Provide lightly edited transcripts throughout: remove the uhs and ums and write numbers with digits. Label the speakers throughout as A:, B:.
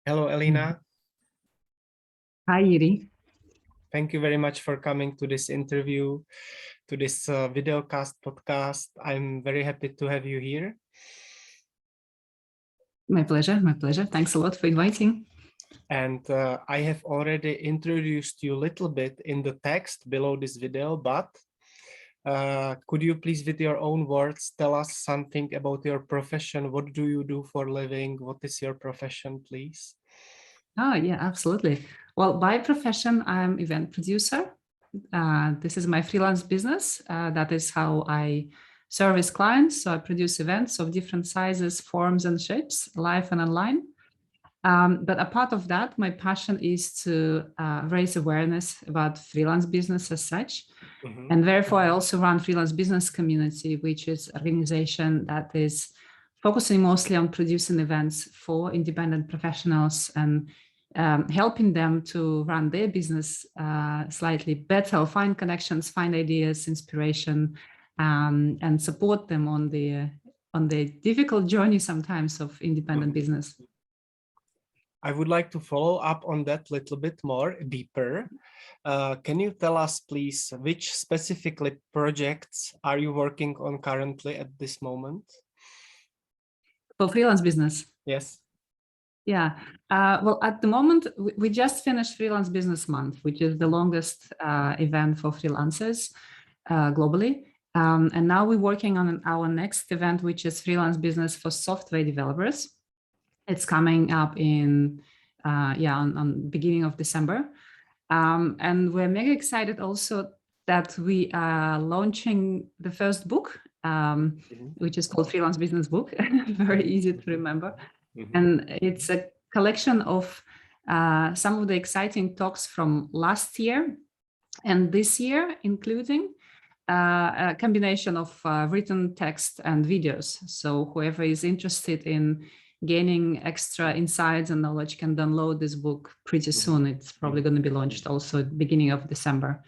A: Hello, Elina.
B: Hi, Iri.
A: Thank you very much for coming to this interview, to this videocast podcast. I'm very happy to have you here.
B: My pleasure, my pleasure. Thanks a lot for inviting.
A: And I have already introduced you a little bit in the text below this video, but could you please, with your own words, tell us something about your profession? What do you do for a living? What is your profession, please?
B: Oh, yeah, absolutely. Well, by profession, I'm event producer. This is my freelance business. That is how I service clients. So I produce events of different sizes, forms, and shapes, live and online. But a part of that, my passion is to raise awareness about freelance business as such. And therefore, I also run Freelance Business Community, which is an organization that is focusing mostly on producing events for independent professionals and helping them to run their business slightly better, find connections, find ideas, inspiration, and support them on the difficult journey sometimes of independent business.
A: I would like to follow up on that a little bit more deeper. Can you tell us, please, which specifically projects are you working on currently at this moment?
B: For freelance business?
A: Yes.
B: Yeah. Well, at the moment, we just finished Freelance Business Month, which is the longest event for freelancers globally. And now we're working on our next event, which is Freelance Business for Software Developers. It's coming up in, on beginning of December. And we're mega excited also that we are launching the first book, which is called Freelance Business Book, very easy to remember. And it's a collection of some of the exciting talks from last year and this year, including a combination of written text and videos. So whoever is interested in gaining extra insights and knowledge can download this book pretty soon. It's probably going to be launched also at the beginning of December.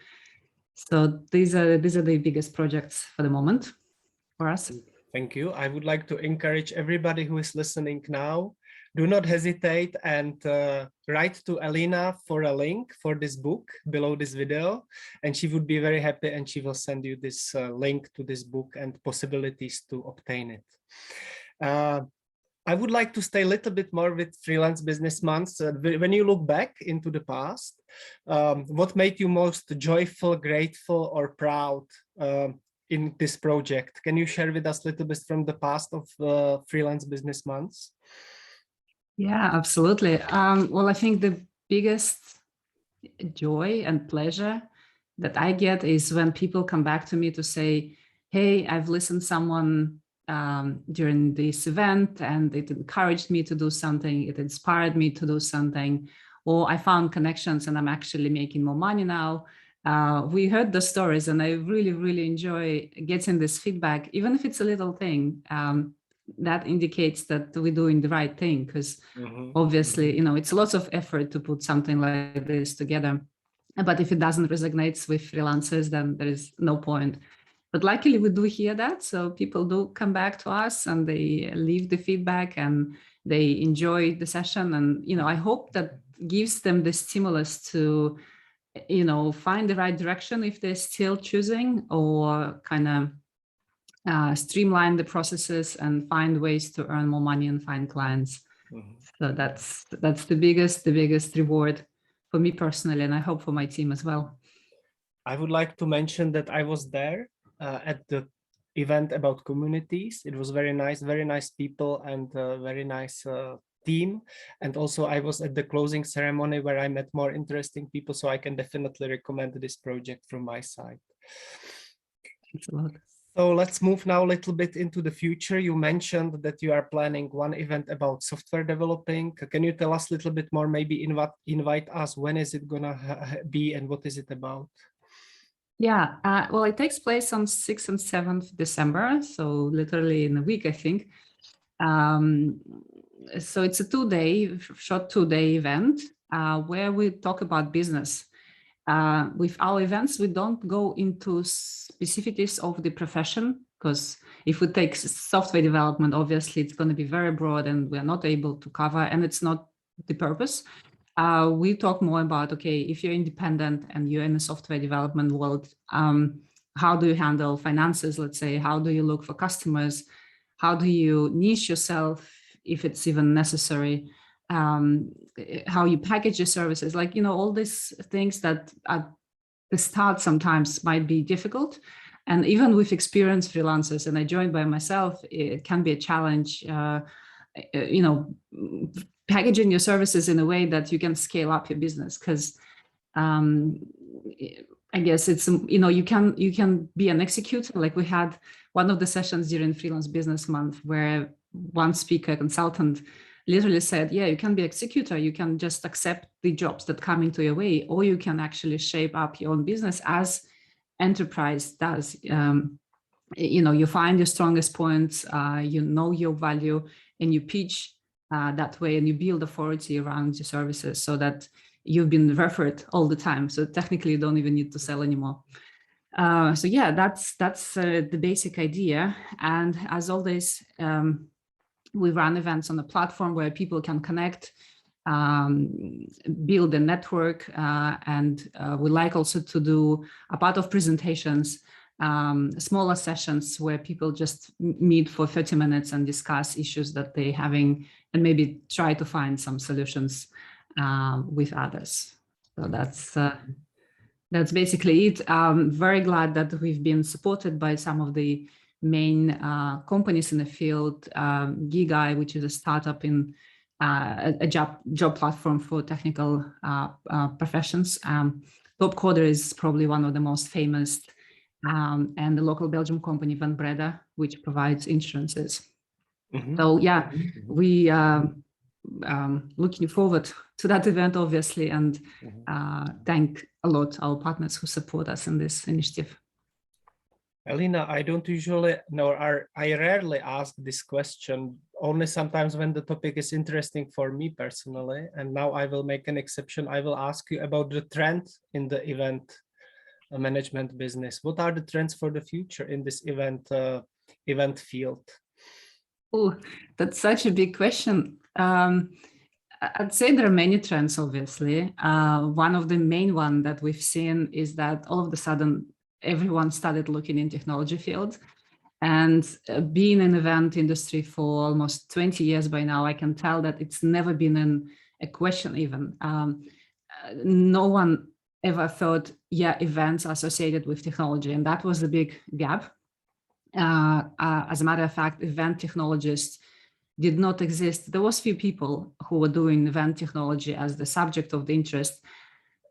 B: So these are the biggest projects for the moment for us.
A: Thank you. I would like to encourage everybody who is listening now, do not hesitate and write to Elina for a link for this book below this video, and she would be very happy and she will send you this link to this book and possibilities to obtain it. I would like to stay a little bit more with Freelance Business Months. When you look back into the past, what made you most joyful, grateful, or proud in this project? Can you share with us a little bit from the past of Freelance Business Months?
B: Yeah, absolutely. Well, I think the biggest joy and pleasure that I get is when people come back to me to say, hey, I've listened to someone during this event and it encouraged me to do something, it inspired me to do something, or I found connections and I'm actually making more money now. We heard the stories and I really, really enjoy getting this feedback, even if it's a little thing. That indicates that we're doing the right thing, because obviously, it's lots of effort to put something like this together. But if it doesn't resonate with freelancers, then there is no point. But luckily, we do hear that. So people do come back to us and they leave the feedback and they enjoy the session. And, I hope that gives them the stimulus to, find the right direction if they're still choosing, or kind of streamline the processes and find ways to earn more money and find clients. So that's the biggest reward for me personally, and I hope for my team as well.
A: I would like to mention that I was there at the event about communities. It was very nice people and very nice team. And also I was at the closing ceremony where I met more interesting people. So I can definitely recommend this project from my side.
B: Thanks a lot.
A: So let's move now a little bit into the future. You mentioned that you are planning one event about software developing. Can you tell us a little bit more, maybe invite us, when is it gonna be and what is it about?
B: Yeah, well, it takes place on 6th and 7th December, so literally in a week, I think. So it's a short two-day event where we talk about business. With our events, we don't go into specificities of the profession because if we take software development, obviously it's going to be very broad and we're not able to cover, and it's not the purpose. We talk more about, okay, if you're independent and you're in the software development world, how do you handle finances, let's say? How do you look for customers? How do you niche yourself if it's even necessary? How you package your services, like, all these things that at the start sometimes might be difficult. And even with experienced freelancers, and I joined by myself, it can be a challenge, packaging your services in a way that you can scale up your business. Because I guess it's, you can be an executor. Like we had one of the sessions during Freelance Business Month where one speaker, consultant, literally said, yeah, you can be executor. You can just accept the jobs that come into your way, or you can actually shape up your own business as enterprise does. You find your strongest points, you know your value, and you pitch that way, and you build authority around your services so that you've been referred all the time. So technically you don't even need to sell anymore. So yeah, that's the basic idea. And as always, we run events on the platform where people can connect, build a network, and we like also to do a part of presentations, smaller sessions where people just meet for 30 minutes and discuss issues that they're having and maybe try to find some solutions with others. So that's basically it. I'm very glad that we've been supported by some of the main companies in the field. Gigai, which is a startup in a job platform for technical professions. Topcoder is probably one of the most famous, and the local Belgium company Van Breda, which provides insurances. Mm-hmm. So yeah, we looking forward to that event, obviously, and thank a lot our partners who support us in this initiative.
A: Elina, I don't usually, I rarely ask this question, only sometimes when the topic is interesting for me personally. And now I will make an exception. I will ask you about the trend in the event management business. What are the trends for the future in this event field?
B: Oh, that's such a big question. I'd say there are many trends, obviously. One of the main ones that we've seen is that all of a sudden, everyone started looking in technology field. And being in event industry for almost 20 years by now, I can tell that it's never been a question even. No one ever thought, yeah, events are associated with technology. And that was the big gap. As a matter of fact, event technologists did not exist. There was few people who were doing event technology as the subject of the interest,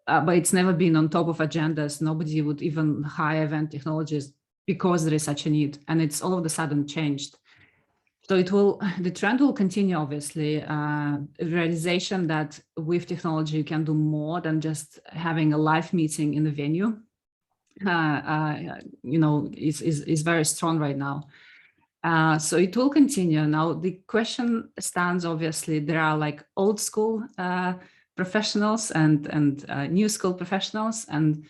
B: but it's never been on top of agendas. Nobody would even hire event technologists because there is such a need, and it's all of a sudden changed. So the trend will continue, obviously. Realization that with technology you can do more than just having a live meeting in the venue, is very strong right now. So it will continue. Now the question stands, obviously, there are like old school professionals and new school professionals, and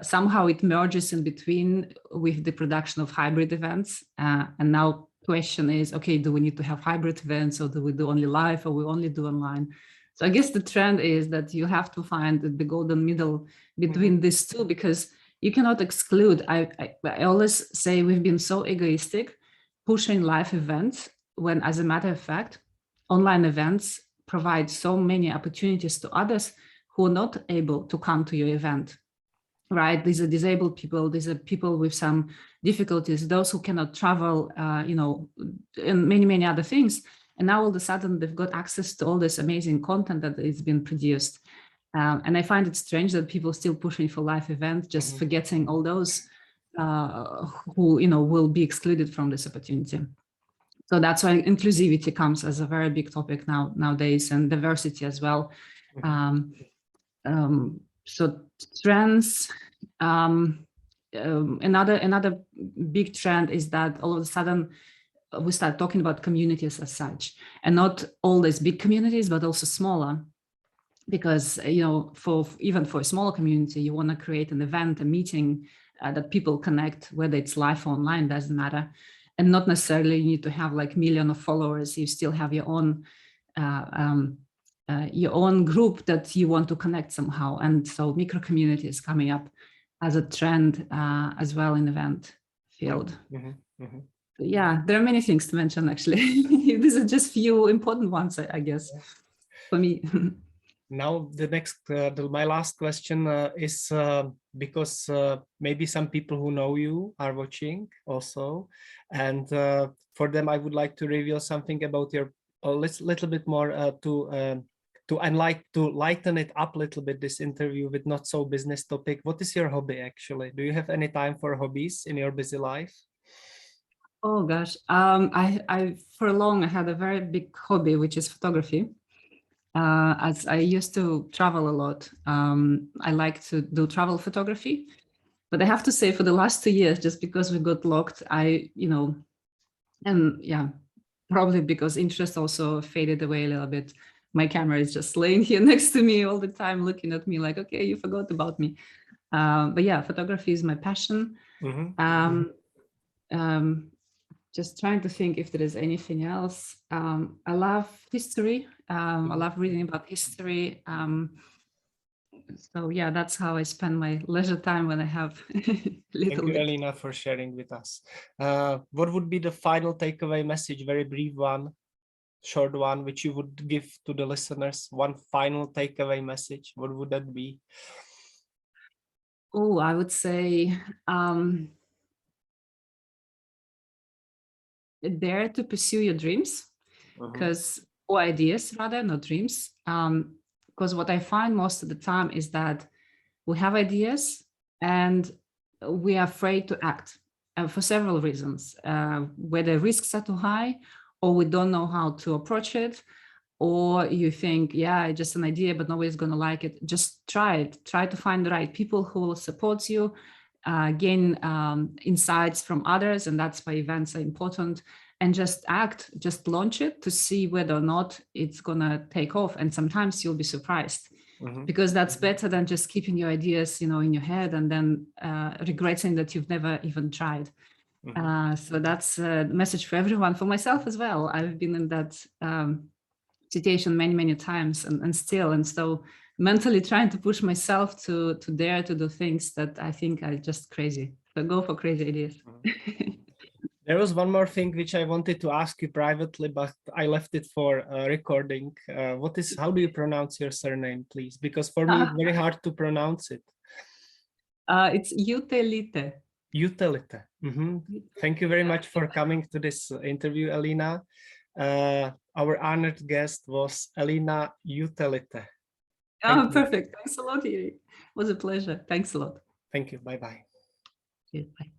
B: somehow it merges in between with the production of hybrid events. And now question is, okay, do we need to have hybrid events, or do we do only live, or we only do online? So I guess the trend is that you have to find the golden middle between these two, because you cannot exclude. I always say we've been so egoistic pushing live events when, as a matter of fact, online events provide so many opportunities to others who are not able to come to your event, right? These are disabled people, these are people with some difficulties, those who cannot travel, and many, many other things. And now all of a sudden they've got access to all this amazing content that is being produced. And I find it strange that people still pushing for live events, just forgetting all those who will be excluded from this opportunity. So that's why inclusivity comes as a very big topic nowadays, and diversity as well. So trends. Another big trend is that all of a sudden we start talking about communities as such, and not all these big communities, but also smaller. Because even for a smaller community, you want to create an event, a meeting, that people connect, whether it's live or online, doesn't matter. And not necessarily you need to have like million of followers. You still have your own group that you want to connect somehow. And so micro community is coming up as a trend as well in event field. Yeah, there are many things to mention actually. These are just few important ones, I guess, for me.
A: Now the next, my last question is because maybe some people who know you are watching also, and for them I would like to reveal something about your a little bit more to lighten it up a little bit, this interview with not so business topic. What is your hobby actually? Do you have any time for hobbies in your busy life?
B: Oh gosh, I for long I had a very big hobby, which is photography. As I used to travel a lot, I like to do travel photography. But I have to say, for the last 2 years, just because we got locked, and yeah, probably because interest also faded away a little bit. My camera is just laying here next to me all the time, looking at me like, okay, you forgot about me. But yeah, photography is my passion. Just trying to think if there is anything else. I love history. I love reading about history. So yeah, that's how I spend my leisure time when I have little
A: Thank you,
B: bit.
A: Elina, for sharing with us. What would be the final takeaway message, very brief one, short one, which you would give to the listeners? One final takeaway message, what would that be?
B: Oh, I would say dare to pursue your dreams, or ideas rather, not dreams. Because what I find most of the time is that we have ideas and we are afraid to act for several reasons, whether risks are too high or we don't know how to approach it, or you think, yeah, it's just an idea, but nobody's going to like it. Just try it. Try to find the right people who will support you, gain insights from others. And that's why events are important. And just act, just launch it to see whether or not it's going to take off. And sometimes you'll be surprised. Because that's better than just keeping your ideas, in your head and then regretting that you've never even tried. So that's a message for everyone, for myself as well. I've been in that situation many, many times and so mentally trying to push myself to dare to do things that I think are just crazy. So go for crazy ideas.
A: There was one more thing which I wanted to ask you privately, but I left it for recording. How do you pronounce your surname, please? Because for me, it's very hard to pronounce it.
B: It's Jutelyte.
A: Jutelyte. Thank you very much for coming to this interview, Elina. Our honored guest was Elina Jutelyte.
B: Oh, perfect. Thanks a lot, Iri. It was a pleasure. Thanks a lot.
A: Thank you. Bye-bye.
B: Bye.